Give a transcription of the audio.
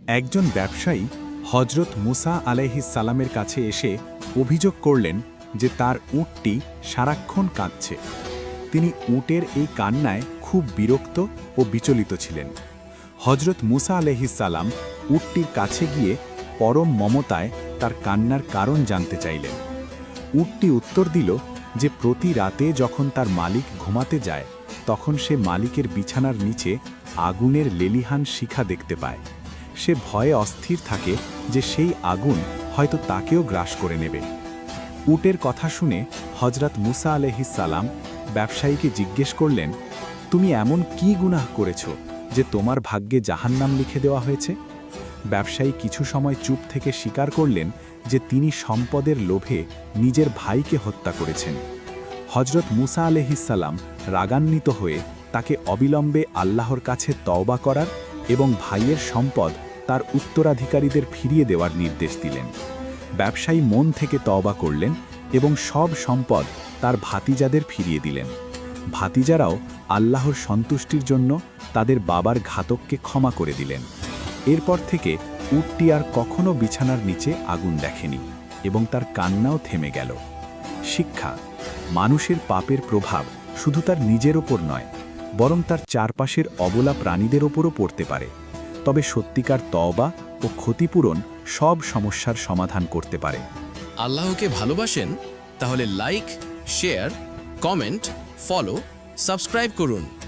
একজন ব্যবসায়ী হজরত মুসা আলাইহিস সালামের কাছে এসে অভিযোগ করলেন যে তার উটটি সারাক্ষণ কাঁদছে। তিনি উটের এই কান্নায় খুব বিরক্ত ও বিচলিত ছিলেন। হজরত মুসা আলাইহিস সালাম উটটির কাছে গিয়ে পরম মমতায় তার কান্নার কারণ জানতে চাইলেন। উটটি উত্তর দিল যে প্রতি রাতে যখন তার মালিক ঘুমাতে যায় তখন সে মালিকের বিছানার নিচে আগুনের লেলিহান শিখা দেখতে পায়। সে ভয়ে অস্থির থাকে যে সেই আগুন হয়তো তাকেও গ্রাস করে নেবে। উটের কথা শুনে হজরত মুসা আলাইহিস সালাম ব্যবসায়ীকে জিজ্ঞেস করলেন, তুমি এমন কি গুনাহ করেছ যে তোমার ভাগ্যে জাহান্নাম লিখে দেওয়া হয়েছে? ব্যবসায়ী কিছু সময় চুপ থেকে স্বীকার করলেন যে তিনি সম্পদের লোভে নিজের ভাইকে হত্যা করেছেন। হজরত মুসা আলাইহিস সালাম রাগান্বিত হয়ে তাকে অবিলম্বে আল্লাহর কাছে তওবা করার এবং ভাইয়ের সম্পদ তার উত্তরাধিকারীদের ফিরিয়ে দেওয়ার নির্দেশ দিলেন। ব্যবসায়ী মন থেকে তওবা করলেন এবং সব সম্পদ তার ভাতিজাদের ফিরিয়ে দিলেন। ভাতিজারাও আল্লাহর সন্তুষ্টির জন্য তাদের বাবার ঘাতককে ক্ষমা করে দিলেন। এরপর থেকে উটটি আর কখনো বিছানার নিচে আগুন দেখেনি এবং তার কান্নাও থেমে গেল। শিক্ষা: মানুষের পাপের প্রভাব শুধু তার নিজের ওপর নয়, বরং তার চারপাশের অবলা প্রাণীদের ওপরও পড়তে পারে। তবে সত্যিকার তওবা ও ক্ষতিপূরণ সব সমস্যার সমাধান করতে পারে। আল্লাহকে ভালোবাসেন? তাহলে like, share, comment, follow, subscribe করুন।